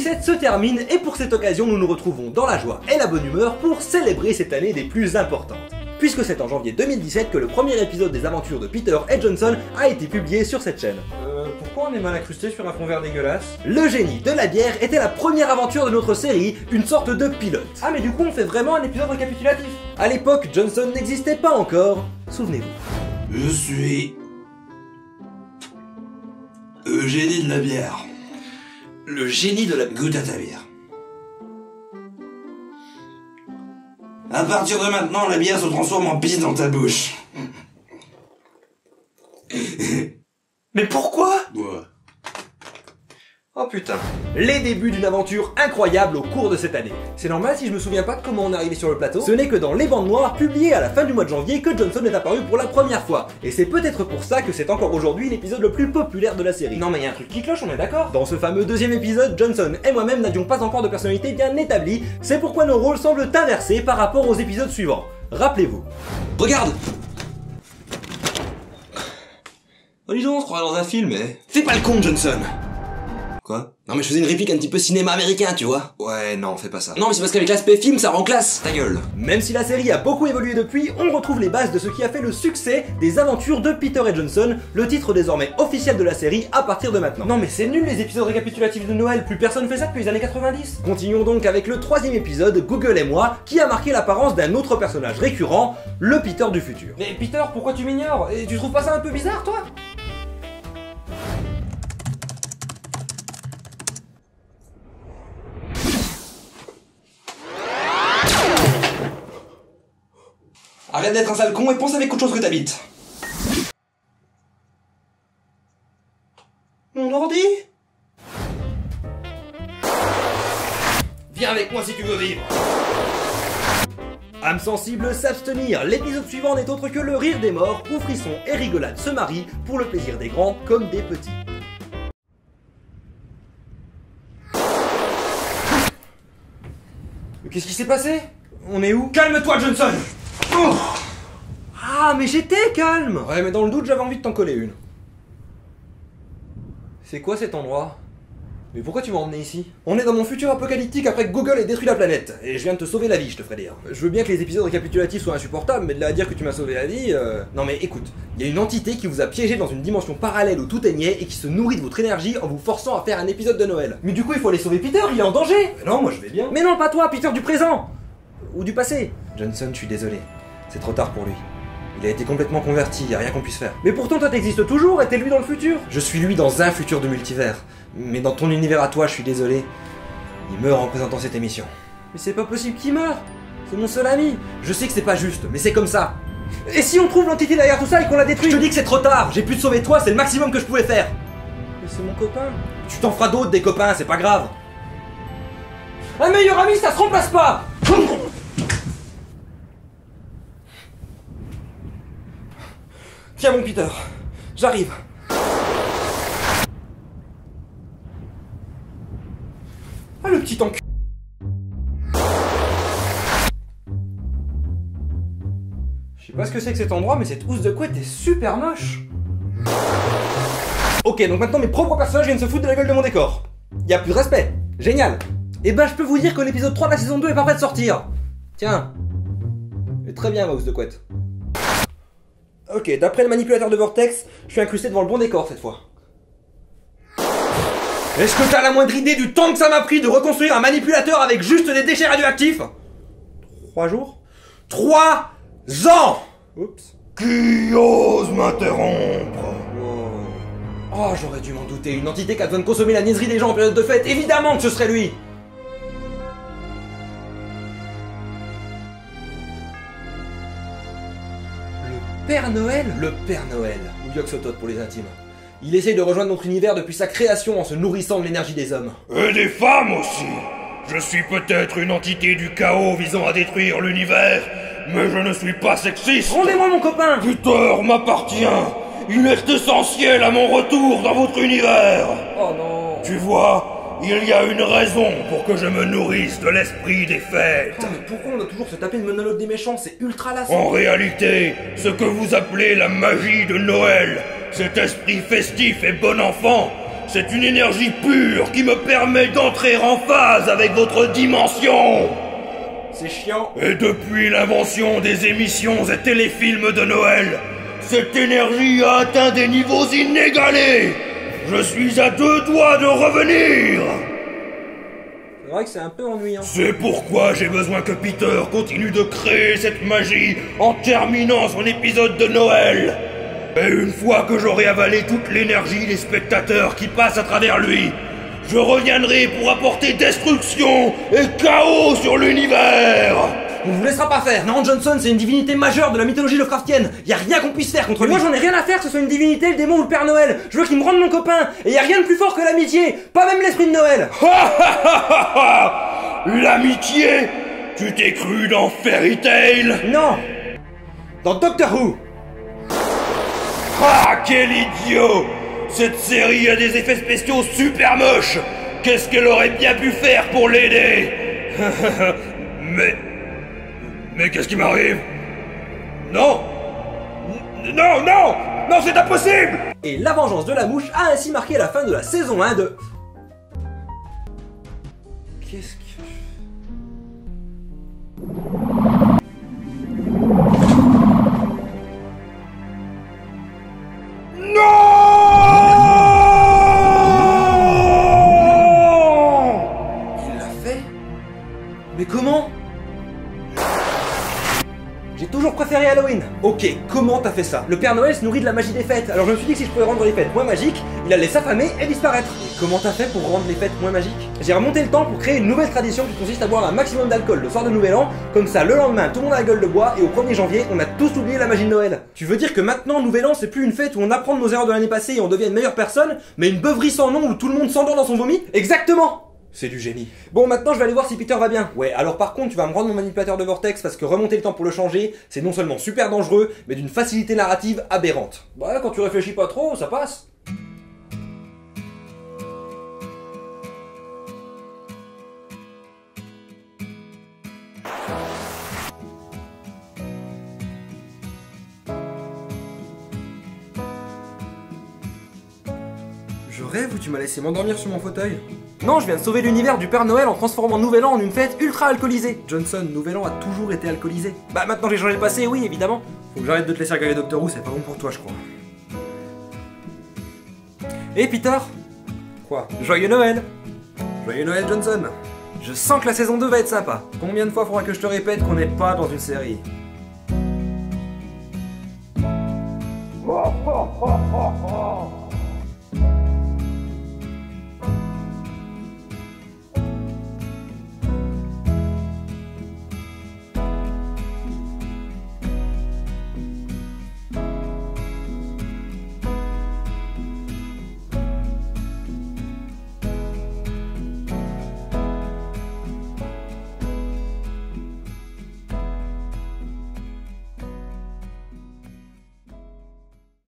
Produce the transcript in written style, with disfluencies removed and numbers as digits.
2017 se termine et pour cette occasion nous nous retrouvons dans la joie et la bonne humeur pour célébrer cette année des plus importantes. Puisque c'est en janvier 2017 que le premier épisode des aventures de Peter et Johnson a été publié sur cette chaîne. Pourquoi on est mal incrusté sur un fond vert dégueulasse? Le génie de la bière était la première aventure de notre série, une sorte de pilote. Ah mais du coup on fait vraiment un épisode récapitulatif. À l'époque, Johnson n'existait pas encore, souvenez-vous. Je suis... le génie de la bière. Le génie de la... Goûte à ta bière. À partir de maintenant, la bière se transforme en pisse dans ta bouche. Mais pourquoi? Ouais. Oh putain. Les débuts d'une aventure incroyable au cours de cette année. C'est normal si je me souviens pas de comment on est arrivé sur le plateau. Ce n'est que dans Les Bandes Noires, publié à la fin du mois de janvier, que Johnson est apparu pour la première fois. Et c'est peut-être pour ça que c'est encore aujourd'hui l'épisode le plus populaire de la série. Non mais y a un truc qui cloche, on est d'accord? Dans ce fameux deuxième épisode, Johnson et moi-même n'avions pas encore de personnalité bien établie, c'est pourquoi nos rôles semblent inversés par rapport aux épisodes suivants. Rappelez-vous. Regarde! Oh dis donc, on se croirait dans un film, mais... Fais pas le con, Johnson! Quoi? Non mais je faisais une réplique un petit peu cinéma américain, tu vois? Ouais, non, fais pas ça. Non mais c'est parce qu'avec l'aspect film, ça rend classe! Ta gueule! Même si la série a beaucoup évolué depuis, on retrouve les bases de ce qui a fait le succès des aventures de Peter et Johnson, le titre désormais officiel de la série à partir de maintenant. Non mais c'est nul les épisodes récapitulatifs de Noël, plus personne fait ça depuis les années 90. Continuons donc avec le troisième épisode, Google et moi, qui a marqué l'apparence d'un autre personnage récurrent, le Peter du futur. Mais Peter, pourquoi tu m'ignores? Et tu trouves pas ça un peu bizarre, toi? Arrête d'être un sale con et pense avec autre chose que t'habites. Mon ordi? Viens avec moi si tu veux vivre. Âme sensible, s'abstenir. L'épisode suivant n'est autre que le rire des morts, où frissons et rigolades se marient pour le plaisir des grands comme des petits. Qu'est-ce qui s'est passé? On est où? Calme-toi, Johnson! Oh ah, mais j'étais calme! Ouais, mais dans le doute, j'avais envie de t'en coller une. C'est quoi cet endroit? Mais pourquoi tu m'as emmené ici? On est dans mon futur apocalyptique après que Google ait détruit la planète, et je viens de te sauver la vie, je te ferai dire. Je veux bien que les épisodes récapitulatifs soient insupportables, mais de là à dire que tu m'as sauvé la vie... Non mais écoute, il y a une entité qui vous a piégé dans une dimension parallèle où tout est niais et qui se nourrit de votre énergie en vous forçant à faire un épisode de Noël. Mais du coup, il faut aller sauver Peter, il est en danger! Mais non, moi je vais bien. Mais non, pas toi, Peter du présent! Ou du passé. Johnson, je suis désolé. C'est trop tard pour lui. Il a été complètement converti, y a rien qu'on puisse faire. Mais pourtant toi t'existes toujours et t'es lui dans le futur. Je suis lui dans un futur de multivers. Mais dans ton univers à toi, je suis désolé. Il meurt en présentant cette émission. Mais c'est pas possible qu'il meure. C'est mon seul ami. Je sais que c'est pas juste, mais c'est comme ça. Et si on trouve l'entité derrière tout ça et qu'on la détruit? Je te dis que c'est trop tard. J'ai pu te sauver toi, c'est le maximum que je pouvais faire. Mais c'est mon copain. Tu t'en feras d'autres des copains, c'est pas grave. Un meilleur ami, ça se remplace pas! Tiens mon Peter, j'arrive. Ah le petit enculé. Je sais pas ce que c'est que cet endroit, mais cette housse de couette est super moche. Ok, donc maintenant mes propres personnages viennent se foutre de la gueule de mon décor. Y a plus de respect. Génial. Et ben je peux vous dire que l'épisode 3 de la saison 2 est pas prêt de sortir. Tiens. Et très bien ma housse de couette. Ok, d'après le manipulateur de Vortex, je suis incrusté devant le bon décor cette fois. Est-ce que t'as la moindre idée du temps que ça m'a pris de reconstruire un manipulateur avec juste des déchets radioactifs? 3 jours? 3 ans! Oups. Qui ose m'interrompre? Oh, j'aurais dû m'en douter, une entité qui a besoin de consommer la niaiserie des gens en période de fête, évidemment que ce serait lui! Père Noël? Le Père Noël, ou Yog-Sothoth pour les intimes. Il essaye de rejoindre notre univers depuis sa création en se nourrissant de l'énergie des hommes. Et des femmes aussi. Je suis peut-être une entité du chaos visant à détruire l'univers, mais je ne suis pas sexiste. Rendez-moi mon copain! Peter m'appartient. Il est essentiel à mon retour dans votre univers. Oh non. Tu vois, il y a une raison pour que je me nourrisse de l'esprit des fêtes. Putain, mais pourquoi on doit toujours se taper le monologue des méchants? C'est ultra lassant. En réalité, ce que vous appelez la magie de Noël, cet esprit festif et bon enfant, C'est une énergie pure qui me permet d'entrer en phase avec votre dimension. C'est chiant. Et depuis l'invention des émissions et téléfilms de Noël, cette énergie a atteint des niveaux inégalés. Je suis à 2 doigts de revenir. C'est vrai que c'est un peu ennuyant. C'est pourquoi j'ai besoin que Peter continue de créer cette magie en terminant son épisode de Noël. Et une fois que j'aurai avalé toute l'énergie des spectateurs qui passent à travers lui, je reviendrai pour apporter destruction et chaos sur l'univers. On vous laissera pas faire. Non, Johnson, c'est une divinité majeure de la mythologie Lovecraftienne. Y a rien qu'on puisse faire contre lui. Moi, j'en ai rien à faire que ce soit une divinité, le démon ou le Père Noël. Je veux qu'il me rende mon copain. Et y a rien de plus fort que l'amitié. Pas même l'esprit de Noël. L'amitié? Tu t'es cru dans Fairy Tail? Non. Dans Doctor Who. Ah, quel idiot! Cette série a des effets spéciaux super moches! Qu'est-ce qu'elle aurait bien pu faire pour l'aider? Mais qu'est-ce qui m'arrive? Non! Non, non! Non, c'est impossible! Et la vengeance de la mouche a ainsi marqué la fin de la saison 1 de... Qu'est-ce que... Mais comment? J'ai toujours préféré Halloween. Ok, comment t'as fait ça? Le Père Noël se nourrit de la magie des fêtes, alors je me suis dit que si je pouvais rendre les fêtes moins magiques, il allait s'affamer et disparaître. Et comment t'as fait pour rendre les fêtes moins magiques? J'ai remonté le temps pour créer une nouvelle tradition qui consiste à boire un maximum d'alcool le soir de Nouvel An, comme ça le lendemain tout le monde a la gueule de bois et au 1er janvier on a tous oublié la magie de Noël. Tu veux dire que maintenant Nouvel An c'est plus une fête où on apprend de nos erreurs de l'année passée et on devient une meilleure personne, mais une beuverie sans nom où tout le monde s'endort dans son vomi? Exactement! C'est du génie. Bon, maintenant je vais aller voir si Peter va bien. Ouais, alors par contre tu vas me rendre mon manipulateur de vortex parce que remonter le temps pour le changer, c'est non seulement super dangereux, mais d'une facilité narrative aberrante. Bah quand tu réfléchis pas trop, ça passe. Je rêve ou tu m'as laissé m'endormir sur mon fauteuil? Non, je viens de sauver l'univers du Père Noël en transformant Nouvel An en une fête ultra alcoolisée. Johnson, Nouvel An a toujours été alcoolisé. Bah maintenant j'ai changé le passé, oui, évidemment. Faut que j'arrête de te laisser regarder Doctor Who, c'est pas bon pour toi, je crois. Et Peter? Quoi? Joyeux Noël! Joyeux Noël, Johnson! Je sens que la saison 2 va être sympa. Combien de fois faudra que je te répète qu'on n'est pas dans une série?